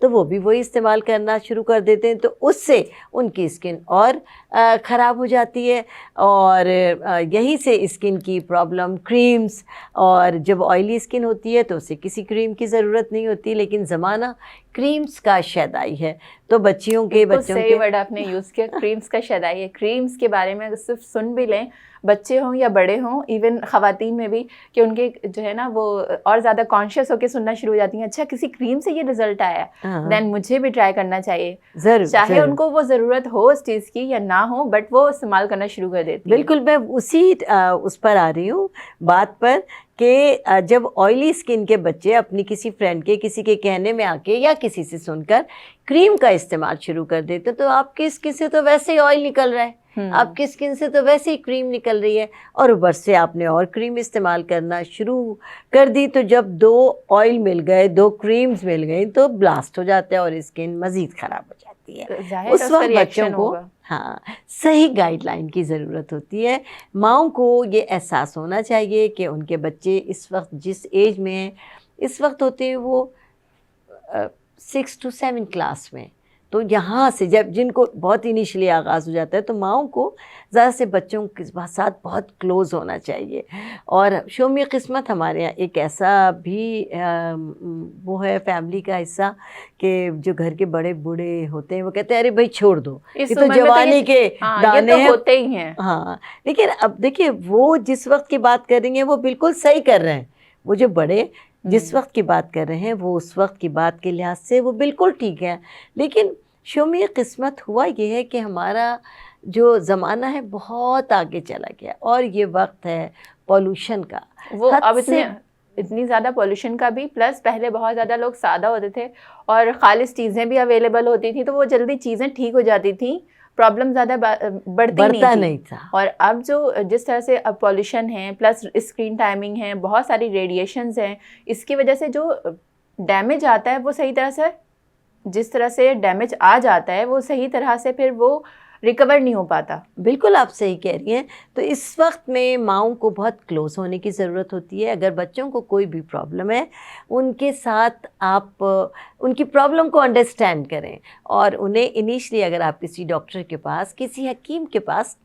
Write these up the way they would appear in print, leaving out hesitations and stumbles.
تو وہ بھی وہی استعمال کرنا شروع کر دیتے ہیں، تو اس سے ان کی اسکن اور خراب ہو جاتی ہے، اور یہیں سے اسکن کی پرابلم، کریمز، اور جب آئلی اسکن ہوتی ہے تو اسے کسی کریم کی ضرورت نہیں ہوتی، لیکن زمانہ کریمز کا شیدائی ہے، تو بچوں کے صحیح ورڈ آپ نے یوز کیا، کریمز کا شیدائی ہے. کریمز کے بارے میں اگر صرف سن بھی لیں، بچے ہوں یا بڑے ہوں، ایون خواتین میں بھی، کہ ان کے جو ہے نا وہ اور زیادہ کانشیس ہو کے سننا شروع ہو جاتی ہیں، اچھا کسی کریم سے یہ رزلٹ آیا ہے، دین مجھے بھی ٹرائی کرنا چاہیے، چاہے ان کو وہ ضرورت ہو اس چیز کی یا نہ ہو، بٹ وہ استعمال کرنا شروع کر دیتی ہیں. بالکل، میں اسی اس پر آ رہی ہوں بات پر، کہ جب آئلی اسکن کے بچے اپنی کسی فرینڈ کے، کسی کے کہنے میں آ کے یا کسی سے سن کر کریم کا استعمال شروع کر دیتے، تو آپ کی اسکن سے تو ویسے ہی آئل نکل رہا ہے، آپ کی اسکن سے تو ویسے ہی کریم نکل رہی ہے، اور اوپر سے آپ نے اور کریم استعمال کرنا شروع کر دی، تو جب 2 آئل مل گئے، 2 کریمز مل گئی، تو بلاسٹ ہو جاتا ہے اور اسکن مزید خراب ہو جاتی ہے. اس وقت بچوں کو صحیح گائیڈ لائن کی ضرورت ہوتی ہے. ماؤں کو یہ احساس ہونا چاہیے کہ ان کے بچے اس وقت جس ایج میں ہیں، اس وقت ہوتے ہیں وہ 6 to 7 کلاس میں، تو یہاں سے جب جن کو بہت انیشلی آغاز ہو جاتا ہے، تو ماؤں کو زیادہ سے بچوں کے ساتھ بہت کلوز ہونا چاہیے. اور شومی قسمت ہمارے یہاں ایک ایسا بھی وہ ہے فیملی کا حصہ کہ جو گھر کے بڑے بوڑھے ہوتے ہیں، وہ کہتے ہیں ارے بھائی چھوڑ دو، یہ تو جوانی کے دانے ہیں، ہوتے ہی ہیں. ہاں، لیکن اب دیکھیے وہ جس وقت کی بات کر رہی ہیں وہ بالکل صحیح کر رہے ہیں، وہ جو بڑے جس وقت کی بات کر رہے ہیں وہ اس وقت کی بات کے لحاظ سے وہ بالکل ٹھیک ہے. لیکن شومی قسمت ہوا یہ ہے کہ ہمارا جو زمانہ ہے بہت آگے چلا گیا، اور یہ وقت ہے پولوشن کا. وہ اب اتنی زیادہ پولوشن کا بھی، پلس پہلے بہت زیادہ لوگ سادہ ہوتے تھے اور خالص چیزیں بھی اویلیبل ہوتی تھیں، تو وہ جلدی چیزیں ٹھیک ہو جاتی تھیں، پرابلم زیادہ بڑھتی نہیں تھا. اور اب جو جس طرح سے اب پولوشن ہے، پلس اسکرین ٹائمنگ ہے، بہت ساری ریڈیشنز ہیں، اس کی وجہ سے جو ڈیمیج آتا ہے وہ صحیح طرح سے، جس طرح سے ڈیمیج آ جاتا ہے وہ صحیح طرح سے پھر وہ ریکور نہیں ہو پاتا. بالکل آپ صحیح کہہ رہی ہیں. تو اس وقت میں ماؤں کو بہت کلوز ہونے کی ضرورت ہوتی ہے. اگر بچوں کو کوئی بھی پرابلم ہے، ان کے ساتھ آپ ان کی پرابلم کو انڈرسٹینڈ کریں، اور انہیں انیشلی اگر آپ کسی ڈاکٹر کے پاس، کسی حکیم کے پاس،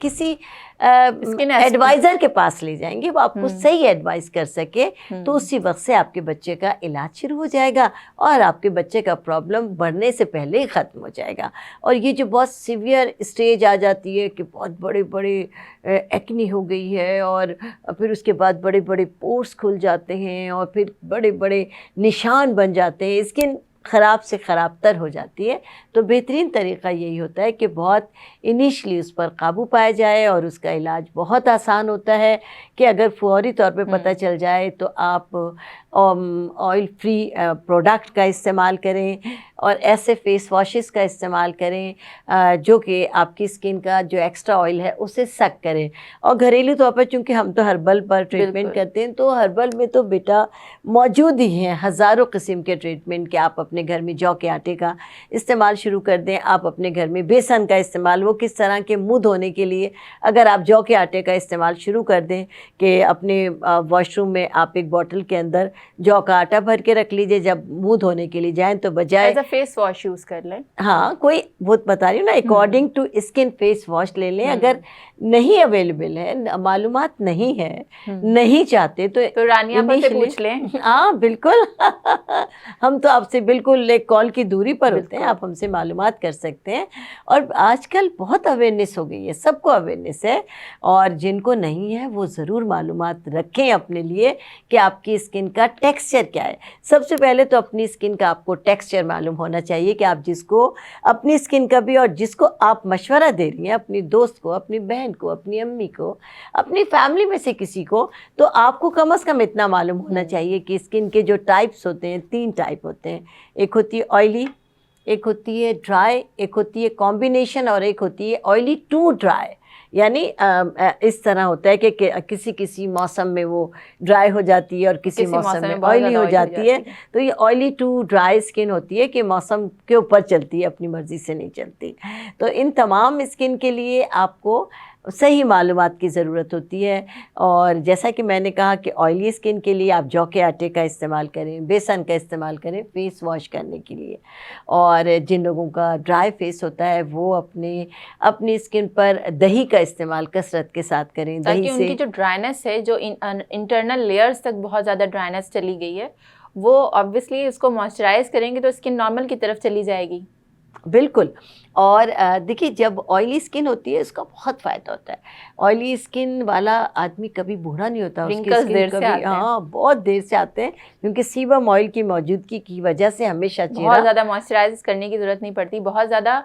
کسی ایڈوائزر کے پاس لے جائیں گے، وہ آپ کو صحیح ایڈوائز کر سکے، تو اسی وقت سے آپ کے بچے کا علاج شروع ہو جائے گا، اور آپ کے بچے کا پرابلم بڑھنے سے پہلے ہی ختم ہو جائے گا. اور یہ جو بہت سیویئر اسٹیج آ جاتی ہے کہ بہت بڑے بڑے ایکنی ہو گئی ہے، اور پھر اس کے بعد بڑے بڑے پورس کھل جاتے ہیں، اور پھر بڑے بڑے نشان بن جاتے ہیں، اسکن خراب سے خراب تر ہو جاتی ہے، تو بہترین طریقہ یہی ہوتا ہے کہ بہت انیشلی اس پر قابو پایا جائے، اور اس کا علاج بہت آسان ہوتا ہے کہ اگر فوری طور پہ پتہ چل جائے تو آپ آئل فری پروڈکٹ کا استعمال کریں، اور ایسے فیس واشز کا استعمال کریں جو کہ آپ کی اسکن کا جو ایکسٹرا آئل ہے اسے سک کریں. اور گھریلو طور پر چونکہ ہم تو ہربل پر ٹریٹمنٹ کرتے ہیں، تو ہربل میں تو بیٹا موجود ہی ہیں ہزاروں قسم کے ٹریٹمنٹ کہ آپ اپنے گھر میں جو کے آٹے کا استعمال شروع کر دیں، آپ اپنے گھر میں بیسن کا استعمال، وہ کس طرح کے منہ دھونے کے لیے اگر آپ جو کے آٹے کا استعمال شروع کر دیں کہ اپنے واش روم میں آپ ایک بوٹل کے اندر جو کا آٹا بھر کے رکھ لیجئے، جب منہ دھونے کے لیے جائیں تو بجائے as a face wash use کر لیں. ہاں، کوئی وہ بتا رہی ہوں نا، according to skin face wash لے لیں. اگر نہیں اویلیبل ہے، معلومات نہیں ہے، نہیں چاہتے، تو رانیہ پر سے پوچھ لیں. ہاں بالکل، ہم تو آپ سے بالکل ایک کال کی دوری پر ہوتے ہیں، آپ ہم سے معلومات کر سکتے ہیں. اور آج کل بہت اویئرنیس ہو گئی ہے، سب کو اویئرنیس ہے، اور جن کو نہیں ہے وہ ضرور معلومات رکھیں اپنے لیے کہ آپ کی اسکن کا ٹیکسچر کیا ہے. سب سے پہلے تو اپنی اسکن کا آپ کو ٹیکسچر معلوم ہونا چاہیے کہ آپ جس کو اپنی اسکن کا بھی، اور جس کو آپ مشورہ دے رہی ہیں، اپنی دوست کو، اپنی بہن کو، اپنی امی کو، اپنی فیملی میں سے کسی کو، تو آپ کو کم از کم اتنا معلوم ہونا چاہیے کہ اسکن کے جو ٹائپس ہوتے ہیں، 3 ٹائپ ہوتے ہیں. ایک ہوتی ہے آئلی، ایک ہوتی ہے ڈرائی، ایک ہوتی ہے کمبینیشن، اور ایک ہوتی ہے آئلی ٹو ڈرائی. یعنی اس طرح ہوتا ہے کہ کسی موسم میں وہ ڈرائی ہو جاتی ہے اور کسی موسم میں آئلی ہو جاتی ہے. تو یہ آئلی ٹو ڈرائی اسکن ہوتی ہے کہ موسم کے اوپر چلتی ہے، اپنی مرضی سے نہیں چلتی. تو ان تمام اسکن کے لیے آپ کو صحیح معلومات کی ضرورت ہوتی ہے. اور جیسا کہ میں نے کہا کہ آئلی اسکن کے لیے آپ جو کے آٹے کا استعمال کریں, بیسن کا استعمال کریں فیس واش کرنے کے لیے. اور جن لوگوں کا ڈرائی فیس ہوتا ہے وہ اپنی اسکن پر دہی کا استعمال کثرت کے ساتھ کریں. تاکہ ان کی جو ڈرائنس ہے, جو انٹرنل لیئرز تک بہت زیادہ ڈرائنس چلی گئی ہے, وہ آبویسلی اس کو موئسچرائز کریں گے تو اسکن نارمل کی طرف چلی جائے گی. بالکل. اور دیکھیے جب آئلی اسکن ہوتی ہے اس کا بہت فائدہ ہوتا ہے. آئلی اسکن والا آدمی کبھی بوڑھا نہیں ہوتا, اس کی اسکن کبھی بہت دیر سے آتے ہیں, کیونکہ سیبم آئل کی موجودگی کی وجہ سے ہمیشہ چہرہ بہت زیادہ موئسچرائز کرنے کی ضرورت نہیں پڑتی, بہت زیادہ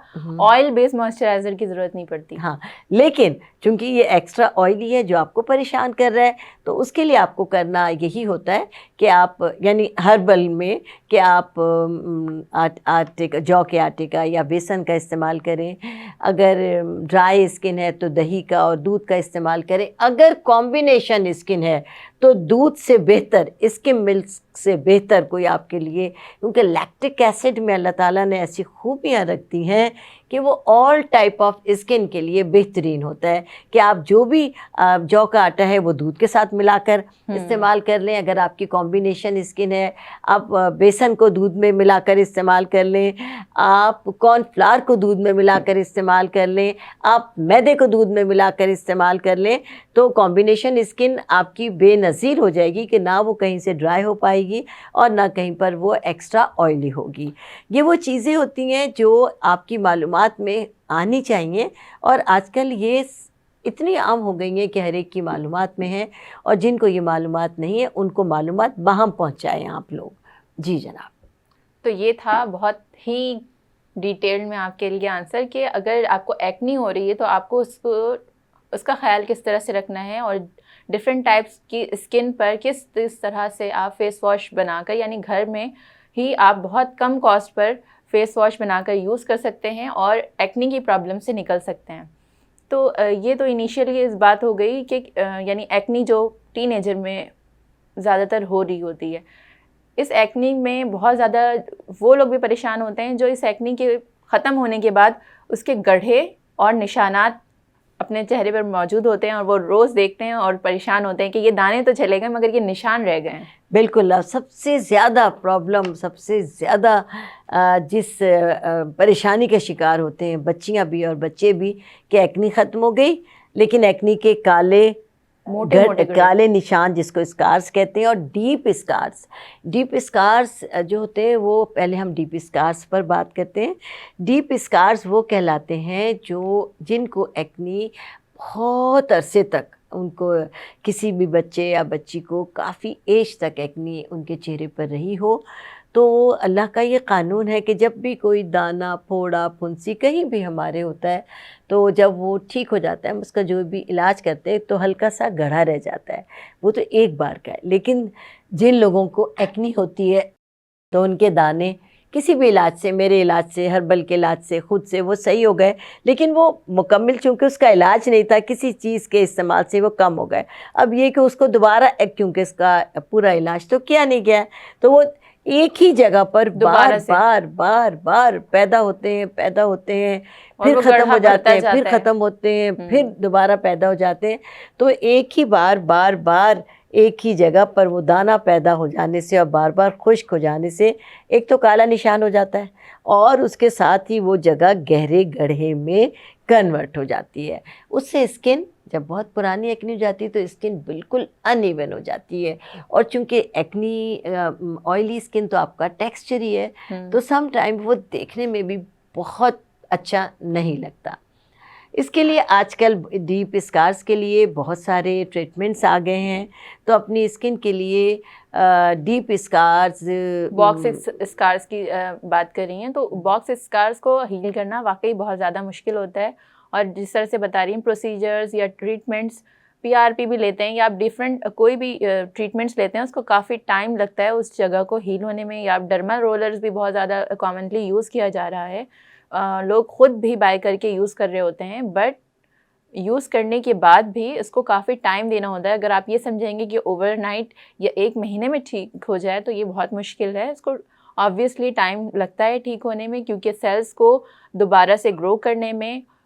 آئل بیس موئسچرائزر کی ضرورت نہیں پڑتی. ہاں, لیکن چونکہ یہ ایکسٹرا آئلی ہے جو آپ کو پریشان کر رہا ہے, تو اس کے لیے آپ کو کرنا یہی ہوتا ہے کہ آپ یعنی ہربل میں کہ آپ آٹے کا, جو کے آٹے کا یا بیسن کا استعمال کریں. اگر ڈرائی اسکن ہے تو دہی کا اور دودھ کا استعمال کریں. اگر کمبینیشن اسکن ہے تو دودھ سے بہتر, اسکم ملک سے بہتر کوئی آپ کے لیے, کیونکہ لیکٹک ایسڈ میں اللہ تعالیٰ نے ایسی خوبیاں رکھتی ہیں کہ وہ آل ٹائپ آف اسکن کے لیے بہترین ہوتا ہے. کہ آپ جو بھی جو کا آٹا ہے وہ دودھ کے ساتھ ملا کر استعمال کر لیں. اگر آپ کی کمبینیشن اسکن ہے آپ بیسن کو دودھ میں ملا کر استعمال کر لیں, آپ کارن فلاور کو دودھ میں ملا کر استعمال کر لیں, آپ میدے کو دودھ میں ملا کر استعمال کر لیں, تو کمبینیشن اسکن آپ کی بے نظیر ہو جائے گی کہ نہ وہ کہیں سے ڈرائی ہو پائے گی اور نہ کہیں پر وہ ایکسٹرا آئلی ہوگی. یہ وہ چیزیں ہوتی ہیں جو آپ کی معلومات میں آنی چاہیے, اور آج کل یہ اتنی عام ہو گئی ہیں کہ ہر ایک کی معلومات میں ہے, اور جن کو یہ معلومات نہیں ہے ان کو معلومات باہم پہنچائیں آپ لوگ. جی جناب. تو یہ تھا بہت ہی ڈیٹیل میں آپ کے لیے آنسر کہ اگر آپ کو ایکنی ہو رہی ہے تو آپ کو اس کا خیال کس طرح سے رکھنا ہے, اور ڈفرینٹ ٹائپس کی اسکن پر کس طرح سے آپ فیس واش بنا کر, یعنی گھر میں ہی آپ بہت کم کاسٹ پر فیس واش بنا کر یوز کر سکتے ہیں اور ایکنی کی پرابلم سے نکل سکتے ہیں. تو یہ تو انیشیلی اس بات ہو گئی کہ یعنی ایکنی جو ٹین ایجر میں زیادہ تر ہو رہی ہوتی ہے. اس ایکنی میں بہت زیادہ وہ لوگ بھی پریشان ہوتے ہیں جو اس ایکنی کے ختم ہونے کے بعد اس کے گڑھے اور نشانات اپنے چہرے پر موجود ہوتے ہیں, اور وہ روز دیکھتے ہیں اور پریشان ہوتے ہیں کہ یہ دانے تو چلے گئے مگر یہ نشان رہ گئے ہیں. بالکل. سب سے زیادہ پرابلم, سب سے زیادہ جس پریشانی کا شکار ہوتے ہیں بچیاں بھی اور بچے بھی, کہ ایکنی ختم ہو گئی لیکن ایکنی کے کالے نشان جس کو اسکارس کہتے ہیں, اور ڈیپ اسکارس جو ہوتے ہیں وہ پہلے ہم ڈیپ اسکارس پر بات کرتے ہیں. ڈیپ اسکارس وہ کہلاتے ہیں جن کو ایکنی بہت عرصے تک, ان کو کسی بھی بچے یا بچی کو کافی ایج تک ایکنی ان کے چہرے پر رہی ہو, تو اللہ کا یہ قانون ہے کہ جب بھی کوئی دانہ, پھوڑا, پھنسی کہیں بھی ہمارے ہوتا ہے تو جب وہ ٹھیک ہو جاتا ہے ہم اس کا جو بھی علاج کرتے ہیں تو ہلکا سا گڑھا رہ جاتا ہے, وہ تو ایک بار کا ہے. لیکن جن لوگوں کو ایکنی ہوتی ہے تو ان کے دانے کسی بھی علاج سے, میرے علاج سے, ہربل کے علاج سے, خود سے وہ صحیح ہو گئے, لیکن وہ مکمل چونکہ اس کا علاج نہیں تھا, کسی چیز کے استعمال سے وہ کم ہو گئے. اب یہ کہ اس کو دوبارہ کیونکہ اس کا پورا علاج تو کیا نہیں گیا, تو وہ ایک ہی جگہ پر بار پیدا ہوتے ہیں, پھر ختم ہو جاتے ہیں, پھر ختم ہوتے ہیں, پھر دوبارہ پیدا ہو جاتے ہیں. تو ایک ہی بار ایک ہی جگہ پر وہ دانہ پیدا ہو جانے سے اور بار بار خشک ہو جانے سے ایک تو کالا نشان ہو جاتا ہے, اور اس کے ساتھ ہی وہ جگہ گہرے گڑھے میں کنورٹ ہو جاتی ہے. اس سے اسکن جب بہت پرانی ایکنی ہو جاتی ہے تو اسکن بالکل ان ایون ہو جاتی ہے, اور چونکہ ایکنی آئلی اسکن تو آپ کا ٹیکسچر ہی ہے, تو سم ٹائم وہ دیکھنے میں بھی بہت اچھا نہیں لگتا. اس کے لیے آج کل ڈیپ اسکارس کے لیے بہت سارے ٹریٹمنٹس آ گئے ہیں, تو اپنی اسکن کے لیے ڈیپ اسکارس, باکس اسکارس کی بات کر رہی ہیں, تو باکس اسکارس کو ہیل کرنا واقعی بہت زیادہ مشکل ہوتا ہے, اور جس طرح سے بتا رہی ہیں پروسیجرز یا ٹریٹمنٹس, PRP بھی لیتے ہیں یا آپ ڈفرینٹ کوئی بھی ٹریٹمنٹس لیتے ہیں, اس کو کافی ٹائم لگتا ہے اس جگہ کو ہیل ہونے میں. یا ڈرما رولرز بھی بہت زیادہ کامنلی یوز کیا جا رہا ہے, لوگ خود بھی بائی کر کے یوز کر رہے ہوتے ہیں, بٹ یوز کرنے کے بعد بھی اس کو کافی ٹائم دینا ہوتا ہے. اگر آپ یہ سمجھیں گے کہ اوور نائٹ یا ایک مہینے میں ٹھیک ہو جائے تو یہ بہت مشکل ہے. اس کو آبویسلی ٹائم لگتا ہے ٹھیک ہونے میں, کیونکہ سیلز کو دوبارہ سے گرو کرنے میں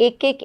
1-1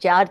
4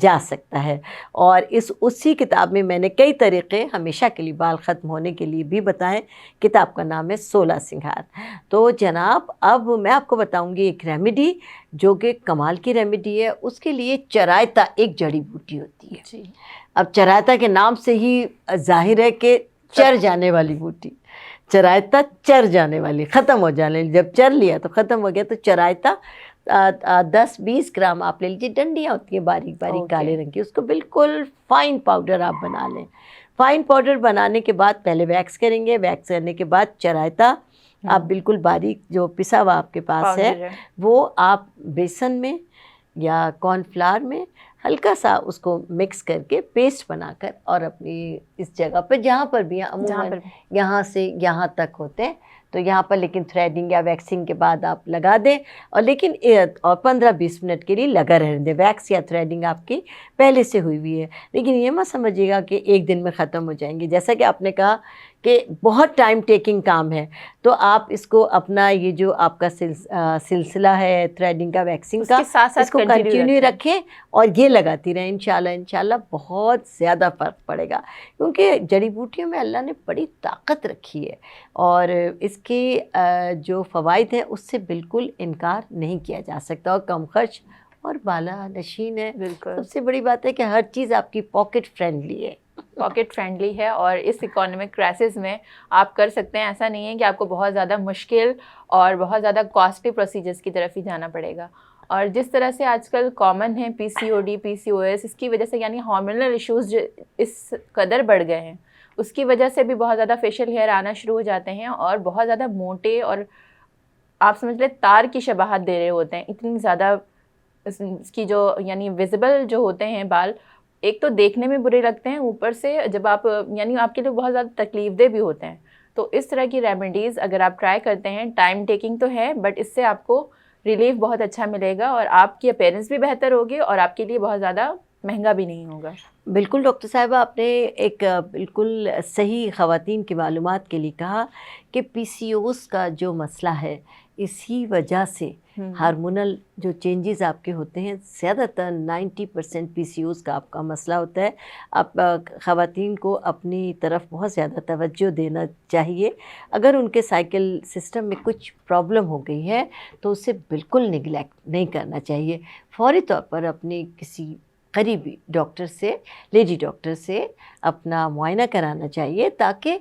جا سکتا ہے. اور اسی کتاب میں میں نے کئی طریقے ہمیشہ کے لیے بال ختم ہونے کے لیے بھی بتائیں. کتاب کا نام ہے 16 سنگھار. تو جناب اب میں آپ کو بتاؤں گی ایک ریمیڈی جو کہ کمال کی ریمیڈی ہے. اس کے لیے چرائتا ایک جڑی بوٹی ہوتی ہے. جی. اب چرائتا کے نام سے ہی ظاہر ہے کہ چر جانے والی بوٹی. چرائتا چر جانے والی، ختم ہو جانے، جب چر لیا تو ختم ہو گیا. تو چرائتا 10-20 گرام آپ لے لیجیے. ڈنڈیاں ہوتی ہیں باریک باریک کالے رنگ کی، اس کو بالکل فائن پاؤڈر آپ بنا لیں. فائن پاؤڈر بنانے کے بعد پہلے ویکس کریں گے. ویکس کرنے کے بعد چرائتا آپ بالکل باریک جو پسا ہوا آپ کے پاس ہے وہ آپ بیسن میں یا کارن فلاور میں ہلکا سا اس کو مکس کر کے پیسٹ بنا کر اور اپنی اس جگہ پہ جہاں پر بھی عموماً یہاں سے یہاں تک ہوتے ہیں تو یہاں پر، لیکن تھریڈنگ یا ویکسنگ کے بعد آپ لگا دیں اور لیکن 15-20 منٹ کے لیے لگا رہنے دیں. ویکس یا تھریڈنگ آپ کی پہلے سے ہوئی ہوئی ہے، لیکن یہ مت سمجھیے گا کہ ایک دن میں ختم ہو جائیں گے. جیسا کہ آپ نے کہا کہ بہت ٹائم ٹیکنگ کام ہے، تو آپ اس کو اپنا یہ جو آپ کا سلسلہ ہے تھریڈنگ کا، ویکسنگ کا، اس کو کنٹینیو رکھیں اور یہ لگاتی رہیں. انشاءاللہ بہت زیادہ فرق پڑے گا. کیونکہ جڑی بوٹیوں میں اللہ نے بڑی طاقت رکھی ہے اور اس کے جو فوائد ہیں اس سے بالکل انکار نہیں کیا جا سکتا. اور کم خرچ اور بالا نشین ہے. سب سے بڑی بات ہے کہ ہر چیز آپ کی پاکٹ فرینڈلی ہے. پاکٹ فرینڈلی ہے اور اس اکانومک کرائسس میں آپ کر سکتے ہیں. ایسا نہیں ہے کہ آپ کو بہت زیادہ مشکل اور بہت زیادہ کاسٹلی پروسیجرز کی طرف ہی جانا پڑے گا. اور جس طرح سے آج کل کامن ہے PCOD PCOS، اس کی وجہ سے یعنی ہارمونل ایشوز اس قدر بڑھ گئے ہیں، اس کی وجہ سے بھی بہت زیادہ فیشیل ہیئر آنا شروع ہو جاتے ہیں اور بہت زیادہ موٹے اور آپ سمجھ لیں تار کی شباہت دے رہے ہوتے ہیں. اتنی زیادہ اس کی جو یعنی ویزیبل جو ہوتے ہیں بال، ایک تو دیکھنے میں برے لگتے ہیں، اوپر سے جب آپ یعنی آپ کے لیے بہت زیادہ تکلیف دہ بھی ہوتے ہیں. تو اس طرح کی ریمیڈیز اگر آپ ٹرائی کرتے ہیں، ٹائم ٹیکنگ تو ہے بٹ اس سے آپ کو ریلیف بہت اچھا ملے گا اور آپ کی اپیرنس بھی بہتر ہوگی اور آپ کے لیے بہت زیادہ مہنگا بھی نہیں ہوگا. بالکل ڈاکٹر صاحبہ، آپ نے ایک بالکل صحیح خواتین کی معلومات کے لیے کہا کہ PCOS کا جو مسئلہ ہے اسی وجہ سے ہارمونل جو چینجز آپ کے ہوتے ہیں، زیادہ تر 90% PCOS کا آپ کا مسئلہ ہوتا ہے. آپ خواتین کو اپنی طرف بہت زیادہ توجہ دینا چاہیے. اگر ان کے سائیکل سسٹم میں کچھ پرابلم ہو گئی ہے تو اسے بالکل نگلیکٹ نہیں کرنا چاہیے. فوری طور پر اپنی کسی قریبی ڈاکٹر سے، لیڈی ڈاکٹر سے اپنا معائنہ کرانا چاہیے تاکہ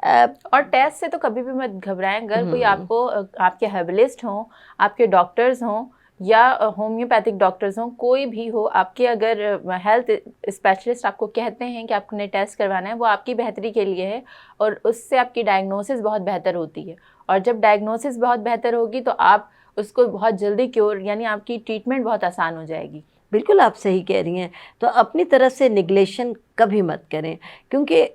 اور ٹیسٹ سے تو کبھی بھی مت گھبرائیں. اگر کوئی آپ کو، آپ کے ہربلسٹ ہوں، آپ کے ڈاکٹرز ہوں یا ہومیوپیتھک ڈاکٹرز ہوں، کوئی بھی ہو، آپ کے اگر ہیلتھ اسپیشلسٹ آپ کو کہتے ہیں کہ آپ نے ٹیسٹ کروانا ہے، وہ آپ کی بہتری کے لیے ہے اور اس سے آپ کی ڈائگنوسس بہت بہتر ہوتی ہے. اور جب ڈائگنوسس بہت بہتر ہوگی تو آپ اس کو بہت جلدی کیور یعنی آپ کی ٹریٹمنٹ بہت آسان ہو جائے گی. بالکل آپ صحیح کہہ رہی ہیں. تو اپنی طرف سے نگلیشن کبھی مت کریں کیونکہ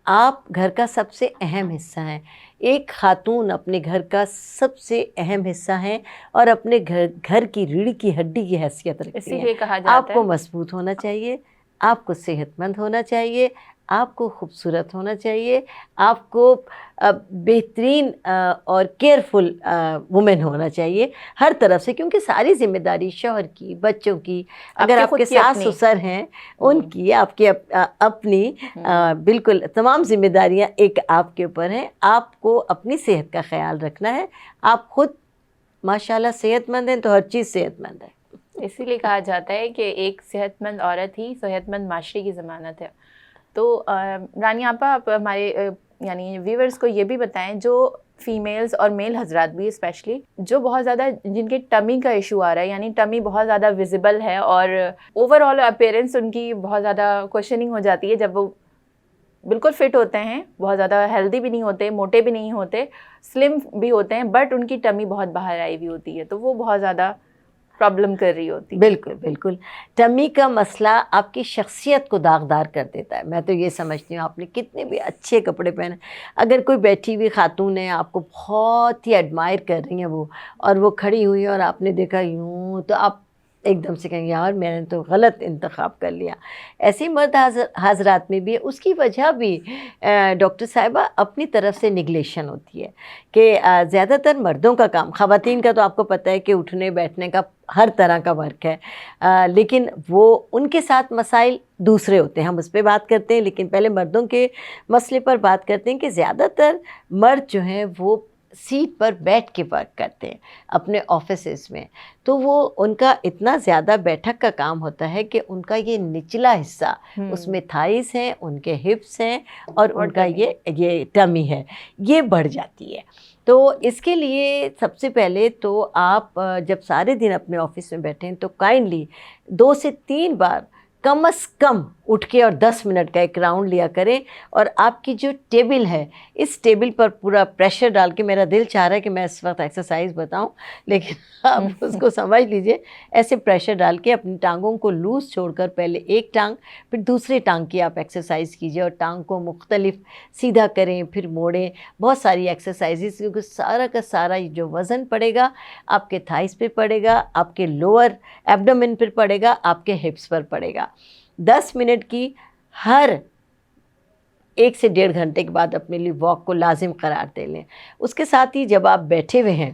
آپ گھر کا سب سے اہم حصہ ہیں. ایک خاتون اپنے گھر کا سب سے اہم حصہ ہیں اور اپنے گھر کی ریڑھ کی ہڈی کی حیثیت رکھتی ہیں. اسی لیے کہا جاتا ہے آپ کو مضبوط ہونا چاہیے، آپ کو صحت مند ہونا چاہیے، آپ کو خوبصورت ہونا چاہیے، آپ کو بہترین اور کیئرفل وومن ہونا چاہیے ہر طرف سے. کیونکہ ساری ذمہ داری شوہر کی، بچوں کی، اگر آپ کے ساس سسر ہیں ان کی، آپ کی اپنی، بالکل تمام ذمہ داریاں ایک آپ کے اوپر ہیں. آپ کو اپنی صحت کا خیال رکھنا ہے. آپ خود ماشاءاللہ صحت مند ہیں تو ہر چیز صحت مند ہے. اسی لیے کہا جاتا ہے کہ ایک صحت مند عورت ہی صحت مند معاشرے کی ضمانت ہے. تو رانی آپا، آپ ہمارے یعنی ویورز کو یہ بھی بتائیں، جو فیمیلز اور میل حضرات بھی اسپیشلی جو بہت زیادہ جن کے ٹمی کا ایشو آ رہا ہے، یعنی ٹمی بہت زیادہ ویزیبل ہے اور اوور آل اپیرنس ان کی بہت زیادہ کوشچننگ ہو جاتی ہے جب وہ بالکل فٹ ہوتے ہیں، بہت زیادہ ہیلدی بھی نہیں ہوتے، موٹے بھی نہیں ہوتے، سلم بھی ہوتے ہیں، بٹ ان کی ٹمی بہت باہر آئی ہوئی ہوتی ہے، تو وہ بہت زیادہ پرابلم کر رہی ہوتی ہے. بالکل بالکل. ٹمی کا مسئلہ آپ کی شخصیت کو داغدار کر دیتا ہے. میں تو یہ سمجھتی ہوں آپ نے کتنے بھی اچھے کپڑے پہنے، اگر کوئی بیٹھی ہوئی خاتون ہے آپ کو بہت ہی ایڈمائر کر رہی ہیں وہ، اور وہ کھڑی ہوئی ہیں اور آپ نے دیکھا یوں، تو آپ ایک دم سے کہیں یار میں نے تو غلط انتخاب کر لیا. ایسے ہی مرد حضرات میں بھی ہے. اس کی وجہ بھی ڈاکٹر صاحبہ اپنی طرف سے نگلیشن ہوتی ہے کہ زیادہ تر مردوں کا کام, خواتین کا تو آپ کو پتہ ہے کہ اٹھنے بیٹھنے کا ہر طرح کا ورک ہے, لیکن وہ ان کے ساتھ مسائل دوسرے ہوتے ہیں, ہم اس پہ بات کرتے ہیں. لیکن پہلے مردوں کے مسئلے پر بات کرتے ہیں کہ زیادہ تر مرد جو ہیں وہ سیٹ پر بیٹھ کے ورک کرتے ہیں اپنے آفیسز میں. تو وہ ان کا اتنا زیادہ بیٹھک کا کام ہوتا ہے کہ ان کا یہ نچلا حصہ, اس میں تھائز ہیں, ان کے ہپس ہیں, اور ان کا یہ ٹمی ہے, یہ بڑھ جاتی ہے. تو اس کے لیے سب سے پہلے تو آپ جب سارے دن اپنے آفس میں بیٹھیں تو کائنڈلی 2 سے 3 بار کم از کم اٹھ کے اور 10 منٹ کا ایک راؤنڈ لیا کریں. اور آپ کی جو ٹیبل ہے, اس ٹیبل پر پورا پریشر ڈال کے, میرا دل چاہ رہا ہے کہ میں اس وقت ایکسرسائز بتاؤں, لیکن آپ اس کو سمجھ لیجئے, ایسے پریشر ڈال کے اپنی ٹانگوں کو لوز چھوڑ کر پہلے ایک ٹانگ پھر دوسری ٹانگ کی آپ ایکسرسائز کیجئے, اور ٹانگ کو مختلف سیدھا کریں پھر موڑیں. بہت ساری ایکسرسائزز, کیونکہ سارا کا سارا جو وزن پڑے گا آپ کے تھائز پہ پڑے گا, آپ کے لوور ایبڈومن پر پڑے گا, آپ کے ہپس پر پڑے گا. 10 منٹ کی ہر 1 سے 1.5 گھنٹے کے بعد اپنے لیے واک کو لازم قرار دے لیں. اس کے ساتھ ہی جب آپ بیٹھے ہوئے ہیں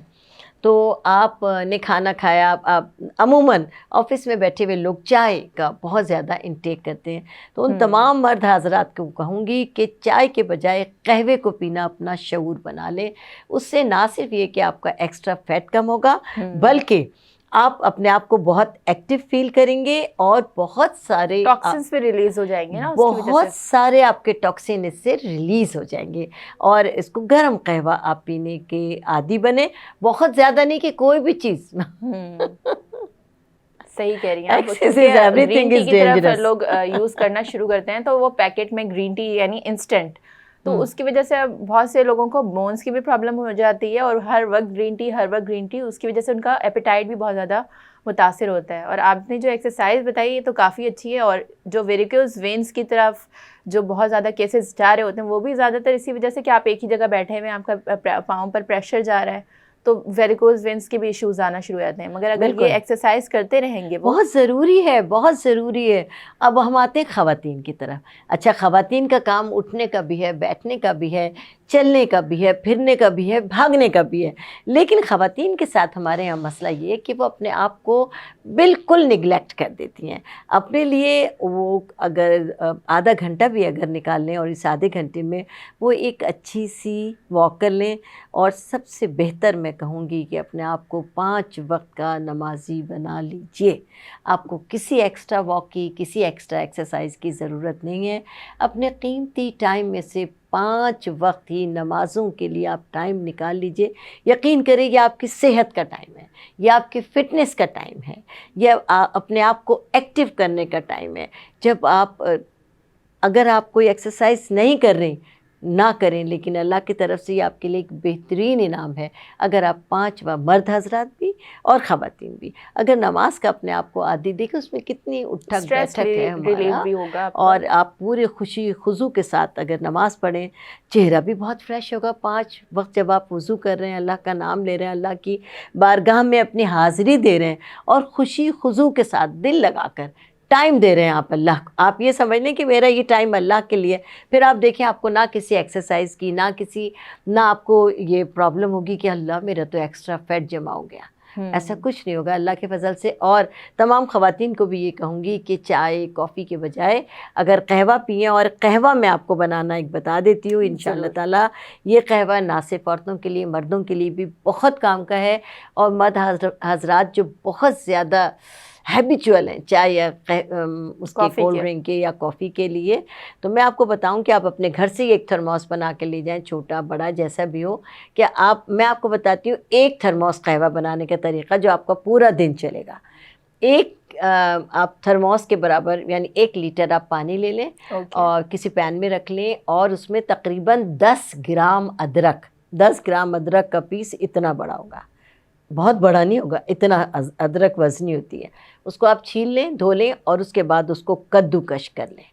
تو آپ نے کھانا کھایا, آپ عموماً آفس میں بیٹھے ہوئے لوگ چائے کا بہت زیادہ انٹیک کرتے ہیں. تو ان تمام مرد حضرات کو کہوں گی کہ چائے کے بجائے قہوے کو پینا اپنا شعور بنا لیں. اس سے نہ صرف یہ کہ آپ کا ایکسٹرا فیٹ کم ہوگا, بلکہ آپ اپنے آپ کو بہت ایکٹیو فیل کریں گے, اور بہت سارے ٹاکسنز بھی ریلیز ہو جائیں گے نا, بہت سارے آپ کے ٹاکسن اس سے ریلیز ہو جائیں گے. اور اس کو گرم قہوہ آپ پینے کے عادی بنے, بہت زیادہ نہیں کہ کوئی بھی چیز. صحیح کہہ رہی ہیں آپ. گرین ٹی کی طرف لوگ یوز کرنا شروع کرتے ہیں تو وہ پیکٹ میں گرین ٹی یعنی انسٹنٹ, تو اس کی وجہ سے بہت سے لوگوں کو بونس کی بھی پرابلم ہو جاتی ہے, اور ہر وقت گرین ٹی, اس کی وجہ سے ان کا ایپیٹائٹ بھی بہت زیادہ متاثر ہوتا ہے. اور آپ نے جو ایکسرسائز بتائی یہ تو کافی اچھی ہے. اور جو ویریکوز وینس کی طرف جو بہت زیادہ کیسز جا رہے ہوتے ہیں وہ بھی زیادہ تر اسی وجہ سے کہ آپ ایک ہی جگہ بیٹھے ہوئے ہیں, آپ کا پاؤں پر پریشر جا رہا ہے, تو ویریکوز وینس کے بھی ایشوز آنا شروع ہو جاتے ہیں. مگر اگر یہ ایکسرسائز کرتے رہیں گے, بہت ضروری ہے, بہت ضروری ہے. اب ہم آتے ہیں خواتین کی طرف. اچھا, خواتین کا کام اٹھنے کا بھی ہے, بیٹھنے کا بھی ہے, چلنے کا بھی ہے, پھرنے کا بھی ہے, بھاگنے کا بھی ہے. لیکن خواتین کے ساتھ ہمارے یہاں مسئلہ یہ ہے کہ وہ اپنے آپ کو بالکل نگلیکٹ کر دیتی ہیں. اپنے لیے وہ اگر آدھا گھنٹہ بھی اگر نکال لیں, اور اس آدھے گھنٹے میں وہ ایک اچھی سی واک کر لیں, اور سب سے بہتر میں کہوں گی کہ اپنے آپ کو 5 وقت کا نمازی بنا لیجئے. آپ کو کسی ایکسٹرا واک کی, کسی ایکسٹرا ایکسرسائز کی ضرورت نہیں ہے. اپنے قیمتی ٹائم میں سے 5 وقت ہی نمازوں کے لیے آپ ٹائم نکال لیجئے. یقین کریں یہ آپ کی صحت کا ٹائم ہے, یہ آپ کی فٹنس کا ٹائم ہے, یہ اپنے آپ کو ایکٹیو کرنے کا ٹائم ہے. جب آپ اگر آپ کوئی ایکسرسائز نہیں کر رہے نہ کریں, لیکن اللہ کی طرف سے یہ آپ کے لیے ایک بہترین انعام ہے اگر آپ 5 مرد حضرات بھی اور خواتین بھی اگر نماز کا اپنے آپ کو عادی دیکھیں, اس میں کتنی اٹھک بیٹھک ہے ہمارا, اور آپ پورے خوشی خضو کے ساتھ اگر نماز پڑھیں, چہرہ بھی بہت فریش ہوگا. 5 وقت جب آپ وضو کر رہے ہیں, اللہ کا نام لے رہے ہیں, اللہ کی بارگاہ میں اپنی حاضری دے رہے ہیں, اور خوشی خضو کے ساتھ دل لگا کر ٹائم دے رہے ہیں آپ اللہ کو, آپ یہ سمجھ لیں کہ میرا یہ ٹائم اللہ کے لیے. پھر آپ دیکھیں آپ کو نہ کسی ایکسرسائز کی, نہ آپ کو یہ پرابلم ہوگی کہ اللہ میرا تو ایکسٹرا فیٹ جمع ہو گیا. ایسا کچھ نہیں ہوگا اللہ کے فضل سے. اور تمام خواتین کو بھی یہ کہوں گی کہ چائے کافی کے بجائے اگر قہوہ پئیں, اور قہوہ میں آپ کو بنانا ایک بتا دیتی ہوں انشاءاللہ تعالیٰ. یہ قہوہ نہ صرف عورتوں کے لیے, مردوں کے لیے بھی بہت کام کا ہے. اور مرد حضرات جو بہت زیادہ ہیبیچول ہیں چائے یا اس کے کولڈ ڈرنک کے یا کافی کے لیے, تو میں آپ کو بتاؤں کہ آپ اپنے گھر سے ہی ایک تھرموس بنا کے لے جائیں, چھوٹا بڑا جیسا بھی ہو, کہ میں آپ کو بتاتی ہوں ایک تھرموس قہوہ بنانے کا طریقہ جو آپ کا پورا دن چلے گا. ایک آپ تھرموس کے برابر یعنی 1 لیٹر آپ پانی لے لیں, اور کسی پین میں رکھ لیں, اور اس میں تقریباً 10 گرام ادرک کا پیس اتنا بڑا ہوگا, بہت بڑا نہیں ہوگا, اتنا ادرک وزنی ہوتی ہے. اس کو آپ چھیل لیں, دھو لیں, اور اس کے بعد اس کو کدوکش کر لیں.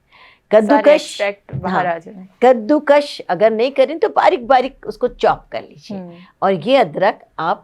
کدوکش اگر نہیں کریں تو باریک باریک اس کو چاپ کر لیجیے. اور یہ ادرک آپ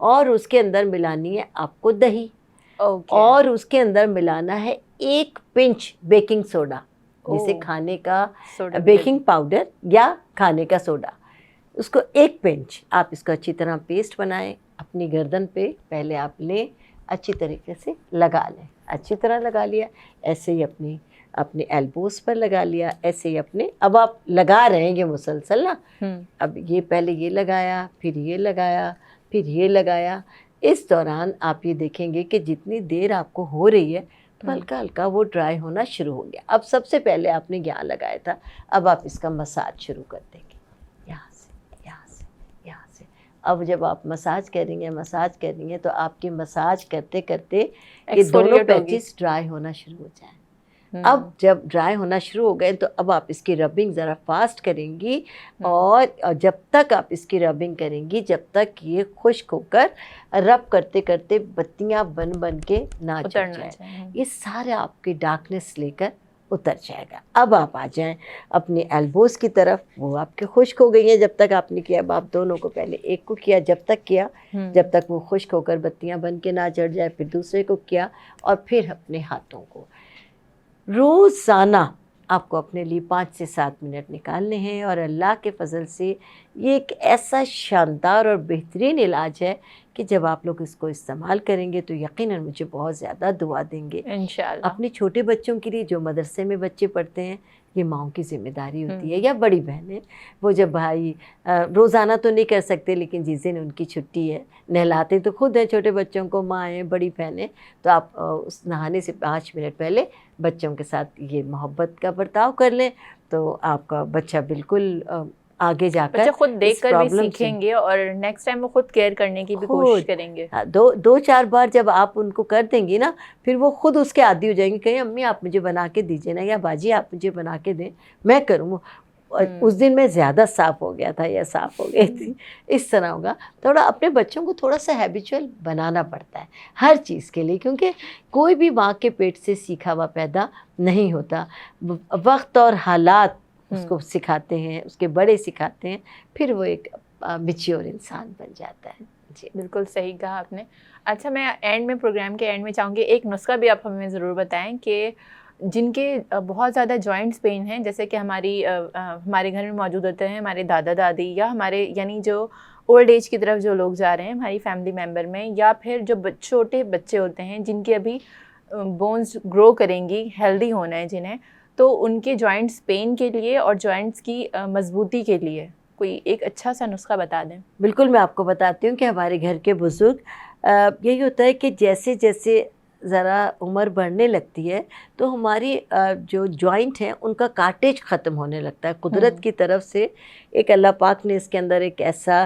اور اس کے اندر ملانی ہے آپ کو دہی، اور اس کے اندر ملانا ہے 1 پنچ بیکنگ سوڈا، جسے کھانے کا بیکنگ پاؤڈر یا کھانے کا سوڈا، اس کو 1 پنچ آپ اس کو اچھی طرح پیسٹ بنائیں. اپنی گردن پہ پہلے آپ لیں، اچھی طریقے سے لگا لیں، اچھی طرح لگا لیا. ایسے ہی اپنے ایلبوز پر لگا لیا، ایسے ہی اب آپ لگا رہیں گے مسلسل نا. اب یہ پہلے یہ لگایا، پھر یہ لگایا، پھر یہ لگایا. اس دوران آپ یہ دیکھیں گے کہ جتنی دیر آپ کو ہو رہی ہے تو ہلکا ہلکا وہ ڈرائی ہونا شروع ہو گیا. اب سب سے پہلے آپ نے یہاں لگایا تھا، اب آپ اس کا مساج شروع کر دیں گے، یہاں سے یہاں سے یہاں سے. اب جب آپ مساج کریں گے تو آپ کی مساج کرتے کرتے یہ دونوں پیچز ڈرائی ہونا شروع ہو جائیں. اب جب ڈرائی ہونا شروع ہو گئے تو اب آپ اس کی ربنگ ذرا فاسٹ کریں گی، اور جب تک آپ اس کی ربنگ کریں گی جب تک یہ خشک ہو کر رب کرتے کرتے بتیاں بن کے نہ چڑھ جائیں، یہ سارے آپ کی ڈارکنیس لے کر اتر جائے گا. اب آپ آ جائیں اپنے ایلبوز کی طرف، وہ آپ کے خشک ہو گئی ہیں جب تک آپ نے کیا. اب آپ دونوں کو پہلے ایک کو کیا، جب تک وہ خشک ہو کر بتیاں بن کے نہ چڑھ جائے، پھر دوسرے کو کیا، اور پھر اپنے ہاتھوں کو روزانہ آپ کو اپنے لیے 5 سے 7 منٹ نکالنے ہیں. اور اللہ کے فضل سے یہ ایک ایسا شاندار اور بہترین علاج ہے کہ جب آپ لوگ اس کو استعمال کریں گے تو یقیناً مجھے بہت زیادہ دعا دیں گے انشاءاللہ. اپنے چھوٹے بچوں کے لیے، جو مدرسے میں بچے پڑھتے ہیں، یہ ماؤں کی ذمہ داری ہوتی ہے، یا بڑی بہنیں، وہ جب بھائی روزانہ تو نہیں کر سکتے، لیکن جس دن ان کی چھٹی ہے نہلاتے تو خود ہیں چھوٹے بچوں کو، ماں ہیں، بڑی بہنیں، تو آپ اس نہانے سے 5 منٹ پہلے بچوں کے ساتھ یہ محبت کا برتاؤ کر لیں تو آپ کا بچہ بالکل آگے جا کر خود دیکھ کر بھی سیکھیں گے، اور نیکسٹ ٹائم وہ خود کیئر کرنے کی بھی کوشش کریں گے. 2-4 بار جب آپ ان کو کر دیں گی نا، پھر وہ خود اس کے عادی ہو جائیں گے. کہیں امی آپ مجھے بنا کے دیجیے نا، یا باجی آپ مجھے بنا کے دیں، میں کروں. اس دن میں زیادہ صاف ہو گیا تھا یا صاف ہو گئی تھی، اس طرح ہوگا. تھوڑا اپنے بچوں کو تھوڑا سا ہیبیچول بنانا پڑتا ہے ہر چیز کے لیے، کیونکہ کوئی بھی ماں کے پیٹ سے سیکھا ہوا پیدا نہیں ہوتا. وقت اور حالات اس کو سکھاتے ہیں، اس کے بڑے سکھاتے ہیں، پھر وہ ایک میچیور انسان بن جاتا ہے. جی بالکل صحیح کہا آپ نے. اچھا، میں پروگرام کے اینڈ میں چاہوں گی ایک نسخہ بھی آپ ہمیں ضرور بتائیں کہ جن کے بہت زیادہ جوائنٹس پین ہیں، جیسے کہ ہمارے گھر میں موجود ہوتے ہیں ہمارے دادا دادی، یا ہمارے یعنی جو اولڈ ایج کی طرف جو لوگ جا رہے ہیں ہماری فیملی ممبر میں، یا پھر جو چھوٹے بچے ہوتے ہیں جن کے ابھی بونز گرو کریں گی، ہیلدی ہونا ہے جنہیں، تو ان کے جوائنٹس پین کے لیے اور جوائنٹس کی مضبوطی کے لیے کوئی ایک اچھا سا نسخہ بتا دیں. بالکل، میں آپ کو بتاتی ہوں کہ ہمارے گھر کے بزرگ یہی ہوتا ہے کہ جیسے جیسے ذرا عمر بڑھنے لگتی ہے تو ہماری جو جوائنٹ ہیں ان کا کارٹیج ختم ہونے لگتا ہے. قدرت کی طرف سے ایک اللہ پاک نے اس کے اندر ایک ایسا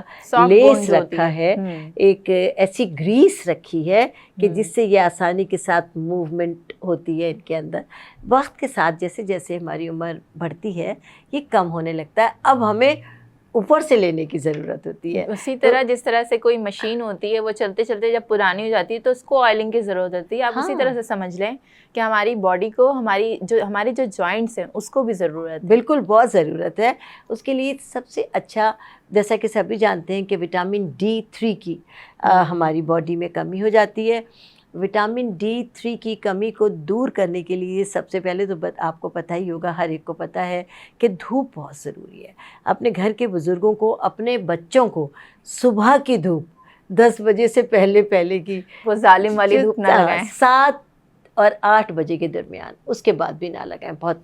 لیس رکھا ہے، ایک ایسی گریس رکھی ہے کہ جس سے یہ آسانی کے ساتھ موومنٹ ہوتی ہے ان کے اندر. وقت کے ساتھ جیسے جیسے ہماری عمر بڑھتی ہے یہ کم ہونے لگتا ہے. اب ہمیں اوپر سے لینے کی ضرورت ہوتی ہے. اسی طرح جس طرح سے کوئی مشین ہوتی ہے وہ چلتے چلتے جب پرانی ہو جاتی ہے تو اس کو آئلنگ کی ضرورت ہوتی ہے. آپ اسی طرح سے سمجھ لیں کہ ہماری باڈی کو ہمارے جو جوائنٹس ہیں اس کو بھی ضرورت ہے. بالکل بہت ضرورت ہے. اس کے لیے سب سے اچھا، جیسا کہ سبھی جانتے ہیں کہ وٹامن D3 کی ہماری باڈی میں کمی ہو جاتی ہے. وٹامن D3 کی کمی کو دور کرنے کے لیے سب سے پہلے تو آپ کو پتہ ہی ہوگا، ہر ایک کو پتہ ہے کہ دھوپ بہت ضروری ہے. اپنے گھر کے بزرگوں کو، اپنے بچوں کو صبح کی دھوپ 10 بجے سے پہلے کی، وہ ظالم والی دھوپ نہ لگائیں. 7 اور 8 بجے کے درمیان، اس کے بعد بھی نہ لگائیں. بہت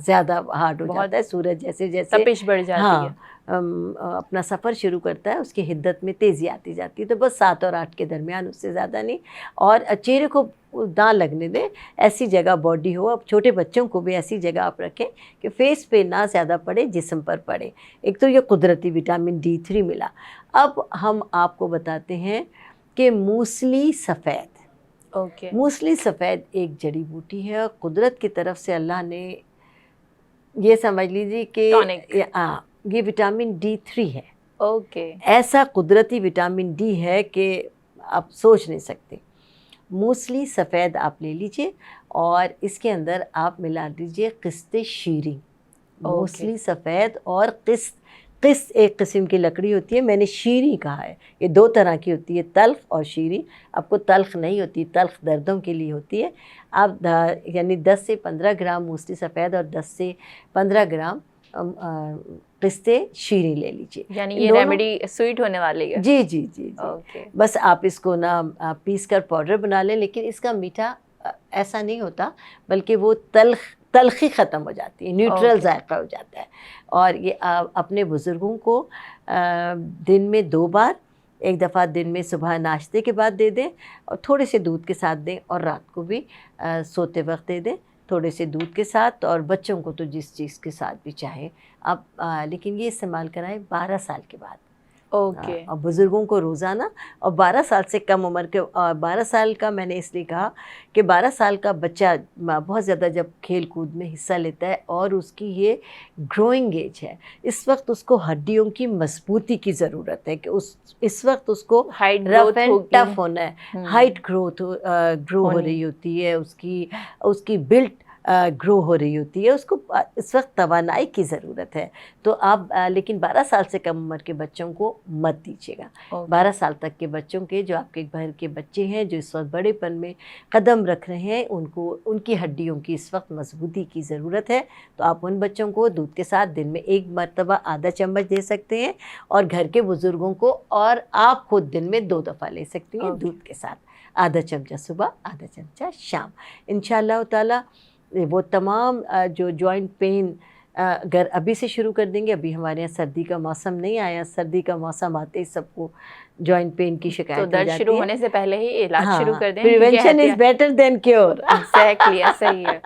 زیادہ ہارڈ ہو جاتا ہے. سورج جیسے جیسے تپش بڑھ جاتی ہے، اپنا سفر شروع کرتا ہے اس کی حدت میں تیزی آتی جاتی ہے. تو بس 7 اور 8 کے درمیان، اس سے زیادہ نہیں. اور چہرے کو نہ لگنے دیں، ایسی جگہ باڈی ہو. اب چھوٹے بچوں کو بھی ایسی جگہ آپ رکھیں کہ فیس پہ نہ زیادہ پڑے، جسم پر پڑے. ایک تو یہ قدرتی وٹامن D3 ملا. اب ہم آپ کو بتاتے ہیں کہ موسلی سفید. موسلی سفید ایک جڑی بوٹی ہے، اور قدرت کی طرف سے اللہ نے، یہ سمجھ لیجیے کہ یہ وٹامن D3 ہے. ایسا قدرتی وٹامن D ہے کہ آپ سوچ نہیں سکتے. موسلی سفید آپ لے لیجئے اور اس کے اندر آپ ملا دیجئے قسط شیریں. موسلی سفید اور ایک قسم کی لکڑی ہوتی ہے، میں نے شیریں کہا ہے، یہ 2 طرح کی ہوتی ہے، تلخ اور شیریں. آپ کو تلخ نہیں ہوتی، تلخ دردوں کے لیے ہوتی ہے. آپ یعنی 10 سے 15 گرام موسلی سفید اور 10 سے 15 گرام پستے شیریں لے لیجیے. یعنی یہ ریمیڈی سویٹ ہونے والی ہے؟ جی جی جی جی. بس آپ اس کو نا پیس کر پاؤڈر بنا لیں، لیکن اس کا میٹھا ایسا نہیں ہوتا، بلکہ وہ تلخی ختم ہو جاتی ہے، نیوٹرل ذائقہ ہو جاتا ہے. اور یہ اپنے بزرگوں کو دن میں 2 بار، ایک دفعہ دن میں صبح ناشتے کے بعد دے دیں اور تھوڑے سے دودھ کے ساتھ دیں، اور رات کو بھی سوتے وقت دے دیں تھوڑے سے دودھ کے ساتھ. اور بچوں کو تو جس چیز کے ساتھ بھی چاہیں آپ، لیکن یہ استعمال کرائیں 12 سال کے بعد. اور بزرگوں کو روزانہ، اور 12 سال سے کم عمر کے، 12 سال کا میں نے اس لیے کہا کہ 12 سال کا بچہ بہت زیادہ جب کھیل کود میں حصہ لیتا ہے اور اس کی یہ گروئنگ ایج ہے، اس وقت اس کو ہڈیوں کی مضبوطی کی ضرورت ہے، کہ اس وقت اس کو رف اینڈ ٹف ہونا ہے. ہائٹ گرو ہو رہی ہوتی ہے، اس کی بلڈ گرو ہو رہی ہوتی ہے، اس کو اس وقت توانائی کی ضرورت ہے. تو آپ لیکن 12 سال سے کم عمر کے بچوں کو مت دیجیے گا. 12 سال تک کے بچوں کے، جو آپ کے گھر کے بچے ہیں جو اس وقت بڑے پن میں قدم رکھ رہے ہیں، ان کی ہڈیوں کی اس وقت مضبوطی کی ضرورت ہے. تو آپ ان بچوں کو دودھ کے ساتھ دن میں 1 مرتبہ آدھا چمچ دے سکتے ہیں، اور گھر کے بزرگوں کو اور آپ خود دن میں 2 دفعہ لے سکتی ہیں دودھ کے ساتھ، آدھا چمچہ صبح آدھا چمچہ شام. انشاءاللہ تعالی وہ تمام جو جوائنٹ پین اگر ابھی سے شروع کر دیں گے، ابھی ہمارے یہاں سردی کا موسم نہیں آیا، سردی کا موسم آتے ہی سب کو جوائنٹ پین کی شکایت ہو جاتی ہے. تو درد شروع ہونے سے پہلے ہی علاج شروع کر دیں. Prevention is better than cure. Exactly صحیح ہے.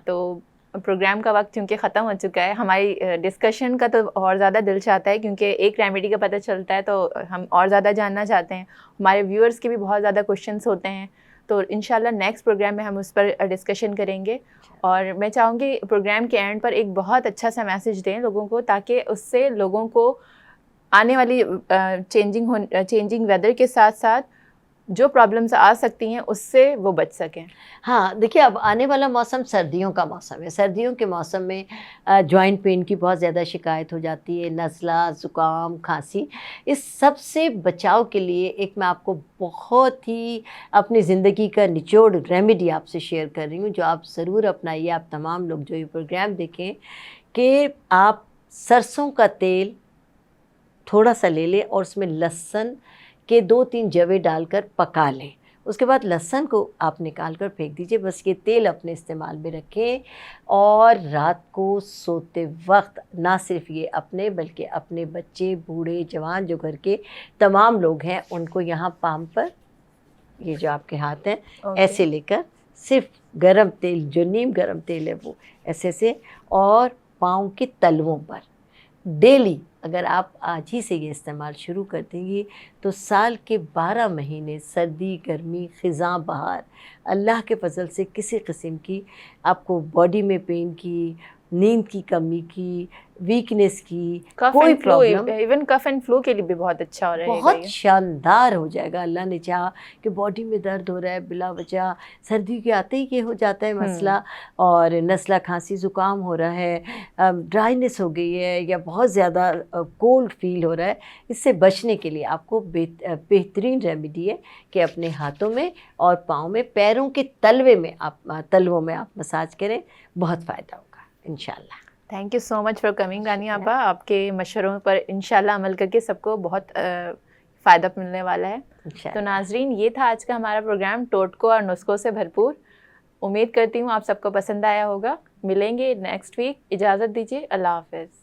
تو پروگرام کا وقت چونکہ ختم ہو چکا ہے، ہماری ڈسکشن کا تو اور زیادہ دل چاہتا ہے، کیونکہ ایک ریمیڈی کا پتہ چلتا ہے تو ہم اور زیادہ جاننا چاہتے ہیں. ہمارے ویورز کے بھی بہت زیادہ کوشچنس ہوتے ہیں، تو انشاءاللہ نیکسٹ پروگرام میں ہم اس پر ڈسکشن کریں گے. اور میں چاہوں گی پروگرام کے اینڈ پر ایک بہت اچھا سا میسیج دیں لوگوں کو، تاکہ اس سے لوگوں کو آنے والی چینجنگ ویدر کے ساتھ ساتھ جو پرابلمس آ سکتی ہیں اس سے وہ بچ سکیں. ہاں دیکھیے، اب آنے والا موسم سردیوں کا موسم ہے. سردیوں کے موسم میں جوائنٹ پین کی بہت زیادہ شکایت ہو جاتی ہے، نزلہ، زکام، کھانسی. اس سب سے بچاؤ کے لیے ایک میں آپ کو بہت ہی اپنی زندگی کا نچوڑ ریمیڈی آپ سے شیئر کر رہی ہوں، جو آپ ضرور اپنائیے. آپ تمام لوگ جو یہ پروگرام دیکھیں، کہ آپ سرسوں کا تیل تھوڑا سا لے لیں اور اس میں لہسن کے 2-3 جوے ڈال کر پکا لیں. اس کے بعد لہسن کو آپ نکال کر پھینک دیجئے. بس یہ تیل اپنے استعمال میں رکھیں، اور رات کو سوتے وقت نہ صرف یہ اپنے بلکہ اپنے بچے، بوڑھے، جوان، جو گھر کے تمام لوگ ہیں، ان کو یہاں پام پر، یہ جو آپ کے ہاتھ ہیں ایسے لے کر صرف گرم تیل، جو نیم گرم تیل ہے وہ ایسے سے، اور پاؤں کے تلووں پر ڈیلی اگر آپ آج ہی سے یہ استعمال شروع کر دیں گی تو سال کے 12 مہینے سردی، گرمی، خزاں، بہار، اللہ کے فضل سے کسی قسم کی آپ کو باڈی میں پین کی، نیند کی کمی کی، ویکنیس کی کوئی problem, even cough and flu کے لیے بھی بہت اچھا رہے گا، بہت شاندار ہو جائے گا. اللہ نے چاہا کہ باڈی میں درد ہو رہا ہے بلا وجہ، سردی کے آتے ہی یہ ہو جاتا ہے مسئلہ، اور نزلہ، کھانسی، زکام ہو رہا ہے، ڈرائینس ہو گئی ہے، یا بہت زیادہ کولڈ فیل ہو رہا ہے، اس سے بچنے کے لیے آپ کو بہترین ریمیڈی ہے کہ اپنے ہاتھوں میں اور پاؤں میں، پیروں کے تلووں میں آپ مساج کریں. بہت فائدہ ہوگا انشاءاللہ. Thank you so much for coming Rani آپا. آپ کے مشوروں پر انشاءاللہ عمل کر کے سب کو بہت فائدہ ملنے والا ہے. تو ناظرین، یہ تھا آج کا ہمارا پروگرام، ٹوٹکوں اور نسخوں سے بھرپور. امید کرتی ہوں آپ سب کو پسند آیا ہوگا. ملیں گے نیکسٹ ویک. اجازت دیجیے. اللہ حافظ.